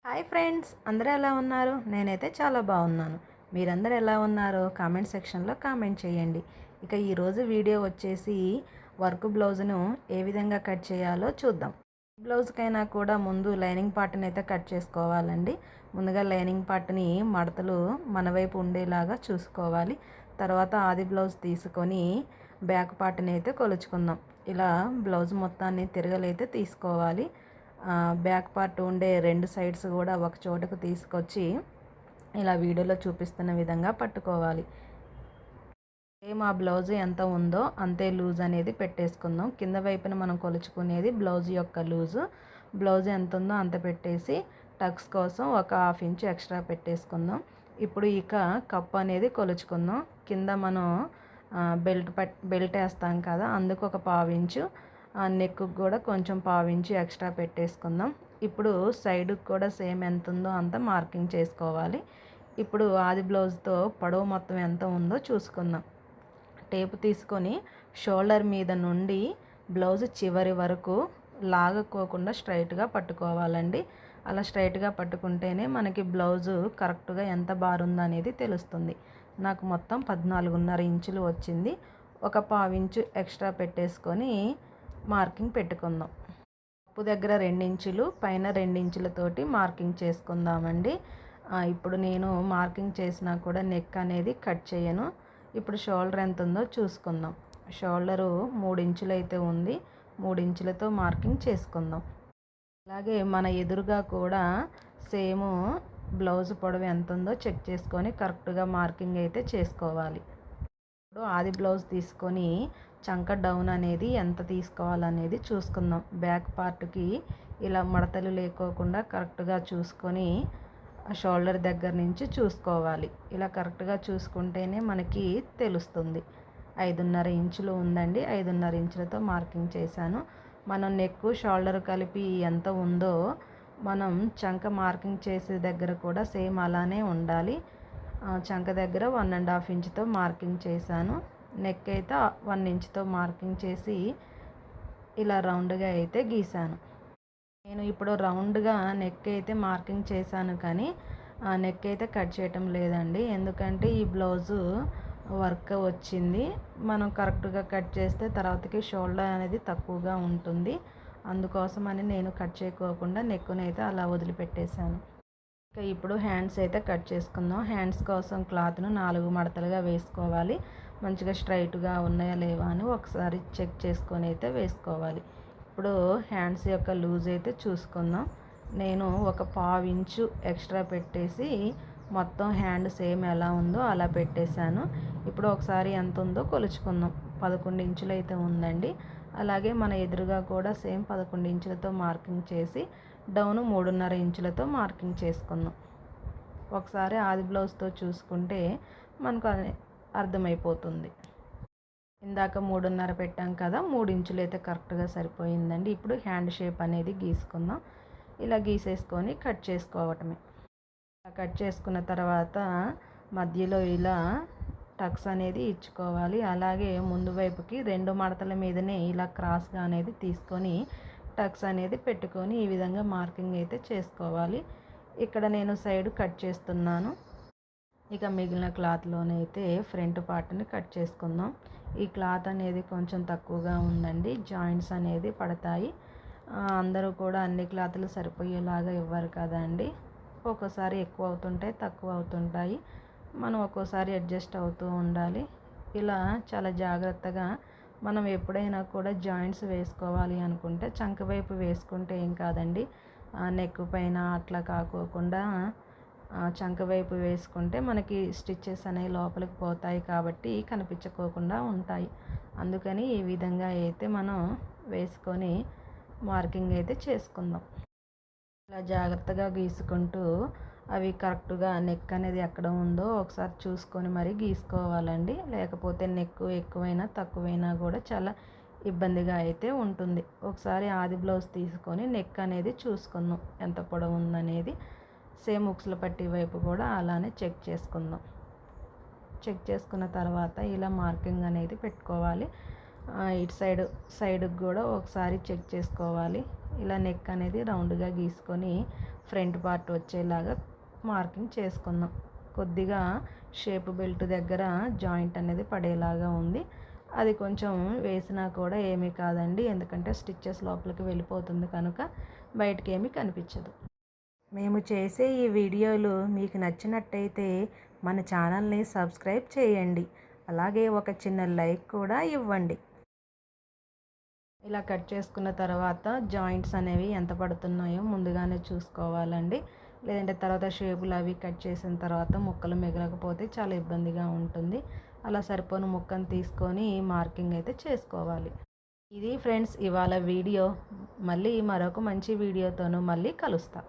Hi friends, అందరూ ఎలా ఉన్నారు? నేనైతే చాలా బాగున్నాను. మీరందరూ ఎలా ఉన్నారో కామెంట్ సెక్షన్లో కామెంట్ చేయండి. ఇక ఈరోజు వీడియో వచ్చేసి వర్క్ బ్లౌజ్ను ఏ విధంగా కట్ చేయాలో చూద్దాం. బ్లౌజ్కైనా కూడా ముందు లైనింగ్ పార్ట్ని అయితే కట్ చేసుకోవాలండి. ముందుగా లైనింగ్ పార్ట్ని మడతలు మన వైపు ఉండేలాగా చూసుకోవాలి. తర్వాత ఆది బ్లౌజ్ తీసుకొని బ్యాక్ పార్ట్ని అయితే కొలుచుకుందాం. ఇలా బ్లౌజ్ మొత్తాన్ని తిరగలైతే తీసుకోవాలి. బ్యాక్ పార్ట్ ఉండే రెండు సైడ్స్ కూడా ఒక చోటకు తీసుకొచ్చి ఇలా వీడియోలో చూపిస్తున్న విధంగా పట్టుకోవాలి. సేమ్ ఆ బ్లౌజ్ ఎంత ఉందో అంతే లూజ్ అనేది పెట్టేసుకుందాం. కింద వైపున మనం కొలుచుకునేది బ్లౌజ్ యొక్క లూజు. బ్లౌజ్ ఎంత ఉందో అంత పెట్టేసి టక్స్ కోసం ఒక 1/2 ఇంచు ఎక్స్ట్రా పెట్టేసుకుందాం. ఇప్పుడు ఇక కప్ అనేది కొలుచుకుందాం. కింద మనం బెల్ట్ వేస్తాం కదా, అందుకు ఒక 1/2 ఇంచు, నెక్కు కూడా కొంచెం 1/2 ఇంచు ఎక్స్ట్రా పెట్టేసుకుందాం. ఇప్పుడు సైడ్కి కూడా సేమ్ ఎంత ఉందో అంత మార్కింగ్ చేసుకోవాలి. ఇప్పుడు ఆది బ్లౌజ్తో పొడవు మొత్తం ఎంత ఉందో చూసుకుందాం. టేపు తీసుకొని షోల్డర్ మీద నుండి బ్లౌజ్ చివరి వరకు లాగకోకుండా స్ట్రైట్గా పట్టుకోవాలండి. అలా స్ట్రైట్గా పట్టుకుంటేనే మనకి బ్లౌజు కరెక్ట్గా ఎంత బారుందో అనేది తెలుస్తుంది. నాకు మొత్తం 14.5 ఇంచులు వచ్చింది. ఒక 1/2 ఇంచు ఎక్స్ట్రా పెట్టేసుకొని మార్కింగ్ పెట్టుకుందాం. ఉప్పు దగ్గర 2 ఇంచులు, పైన 2 ఇంచులతోటి మార్కింగ్ చేసుకుందామండి. ఇప్పుడు నేను మార్కింగ్ చేసినా కూడా నెక్ అనేది కట్ చేయను. ఇప్పుడు షోల్డర్ ఎంత ఉందో చూసుకుందాం. షోల్డరు 3 ఇంచులు అయితే ఉంది. 3 ఇంచులతో మార్కింగ్ చేసుకుందాం. అలాగే మన ఎదురుగా కూడా సేమ్ బ్లౌజ్ పొడవు ఎంత ఉందో చెక్ చేసుకొని కరెక్ట్గా మార్కింగ్ అయితే చేసుకోవాలి. ఇప్పుడు ఆది బ్లౌజ్ తీసుకొని చంక డౌన్ అనేది ఎంత తీసుకోవాలనేది చూసుకుందాం. బ్యాక్ పార్ట్కి ఇలా మడతలు లేకోకుండా కరెక్ట్గా చూసుకొని షోల్డర్ దగ్గర నుంచి చూసుకోవాలి. ఇలా కరెక్ట్గా చూసుకుంటేనే మనకి తెలుస్తుంది. 5.5 ఇంచులు ఉందండి. 5.5 ఇంచులతో మార్కింగ్ చేశాను. మనం నెక్ షోల్డర్ కలిపి ఎంత ఉందో మనం చంక మార్కింగ్ చేసే దగ్గర కూడా సేమ్ అలానే ఉండాలి. చంక దగ్గర 1.5 ఇంచుతో మార్కింగ్ చేశాను. నెక్ అయితే 1 ఇంచుతో మార్కింగ్ చేసి ఇలా రౌండ్గా అయితే గీశాను. నేను ఇప్పుడు రౌండ్గా నెక్ అయితే మార్కింగ్ చేశాను, కానీ నెక్ అయితే కట్ చేయటం లేదండి. ఎందుకంటే ఈ బ్లౌజు వర్క్ వచ్చింది. మనం కరెక్ట్గా కట్ చేస్తే తర్వాతకి షోల్డర్ అనేది తక్కువగా ఉంటుంది. అందుకోసమని నేను కట్ చేయకోకుండా నెక్కునైతే అలా వదిలిపెట్టేశాను. ఇక ఇప్పుడు హ్యాండ్స్ అయితే కట్ చేసుకుందాం. హ్యాండ్స్ కోసం క్లాత్ను 4 మడతలుగా వేసుకోవాలి. మంచిగా స్ట్రైట్గా ఉన్నాయా లేవా అని ఒకసారి చెక్ చేసుకొని అయితే వేసుకోవాలి. ఇప్పుడు హ్యాండ్స్ యొక్క లూజ్ అయితే చూసుకుందాం. నేను ఒక 1/2 ఇంచు ఎక్స్ట్రా పెట్టేసి మొత్తం హ్యాండ్ సేమ్ ఎలా ఉందో అలా పెట్టేశాను. ఇప్పుడు ఒకసారి ఎంత ఉందో కొలుచుకుందాం. 11 ఇంచులు అయితే ఉందండి. అలాగే మన ఎదురుగా కూడా సేమ్ 11 ఇంచులతో మార్కింగ్ చేసి డౌన్ 3.5 ఇంచులతో మార్కింగ్ చేసుకుందాం. ఒకసారి ఆది బ్లౌజ్తో చూసుకుంటే మనకు అర్థమైపోతుంది. ఇందాక 3.5 పెట్టాం కదా, 3 ఇంచులు అయితే కరెక్ట్గా సరిపోయిందండి. ఇప్పుడు హ్యాండ్ షేప్ అనేది గీసుకుందాం. ఇలా గీసేసుకొని కట్ చేసుకోవటమే. కట్ చేసుకున్న తర్వాత మధ్యలో ఇలా టక్స్ అనేది ఇచ్చుకోవాలి. అలాగే ముందు వైపుకి 2 మడతల మీదనే ఇలా క్రాస్గా అనేది తీసుకొని టక్స్ అనేది పెట్టుకొని ఈ విధంగా మార్కింగ్ అయితే చేసుకోవాలి. ఇక్కడ నేను సైడ్ కట్ చేస్తున్నాను. ఇక మిగిలిన క్లాత్లోనైతే ఫ్రంట్ పార్ట్ని కట్ చేసుకుందాం. ఈ క్లాత్ అనేది కొంచెం తక్కువగా ఉందండి. జాయింట్స్ అనేది పడతాయి. అందరూ కూడా అన్ని క్లాతులు సరిపోయేలాగా ఇవ్వరు కదండి. ఒక్కోసారి ఎక్కువ అవుతుంటాయి, తక్కువ అవుతుంటాయి. మనం ఒక్కోసారి అడ్జస్ట్ అవుతూ ఉండాలి. ఇలా చాలా జాగ్రత్తగా మనం ఎప్పుడైనా కూడా జాయింట్స్ వేసుకోవాలి అనుకుంటే చంక వైపు వేసుకుంటే ఏం కాదండి. నెక్ పైన అట్లా కాకోకుండా చంక వైపు వేసుకుంటే మనకి స్టిచ్చెస్ అనేవి లోపలికి పోతాయి కాబట్టి కనిపించుకోకుండా ఉంటాయి. అందుకని ఈ విధంగా అయితే మనం వేసుకొని మార్కింగ్ అయితే చేసుకుందాం. ఇలా జాగ్రత్తగా గీసుకుంటూ అవి కరెక్ట్గా నెక్ అనేది ఎక్కడ ఉందో ఒకసారి చూసుకొని మరి గీసుకోవాలండి. లేకపోతే నెక్ ఎక్కువైనా తక్కువైనా కూడా చాలా ఇబ్బందిగా అయితే ఉంటుంది. ఒకసారి ఆది బ్లౌజ్ తీసుకొని నెక్ అనేది చూసుకుందాం ఎంత పొడవు ఉందనేది. సేమ్ ఉక్సుల పట్టి వైపు కూడా అలానే చెక్ చేసుకుందాం. చెక్ చేసుకున్న తర్వాత ఇలా మార్కింగ్ అనేది పెట్టుకోవాలి. ఇటు సైడ్కి కూడా ఒకసారి చెక్ చేసుకోవాలి. ఇలా నెక్ అనేది రౌండ్గా గీసుకొని ఫ్రంట్ పార్ట్ వచ్చేలాగా మార్కింగ్ చేసుకుందాం. కొద్దిగా షేప్ బెల్ట్ దగ్గర జాయింట్ అనేది పడేలాగా ఉంది. అది కొంచెం వేసినా కూడా ఏమీ కాదండి, ఎందుకంటే స్టిచ్చెస్ లోపలికి వెళ్ళిపోతుంది కనుక బయటికి ఏమీ కనిపించదు. మేము చేసే ఈ వీడియోలు మీకు నచ్చినట్టయితే మన ఛానల్ని సబ్స్క్రైబ్ చేయండి, అలాగే ఒక చిన్న లైక్ కూడా ఇవ్వండి. ఇలా కట్ చేసుకున్న తర్వాత జాయింట్స్ అనేవి ఎంత పడుతున్నాయో ముందుగానే చూసుకోవాలండి, లేదంటే తర్వాత షేపులు అవి కట్ చేసిన తర్వాత ముక్కలు మిగలకపోతే చాలా ఇబ్బందిగా ఉంటుంది. అలా సరిపోని ముక్కను తీసుకొని మార్కింగ్ అయితే చేసుకోవాలి. ఇది ఫ్రెండ్స్ ఇవాళ వీడియో. మళ్ళీ మరొక మంచి వీడియోతోనూ మళ్ళీ కలుస్తా.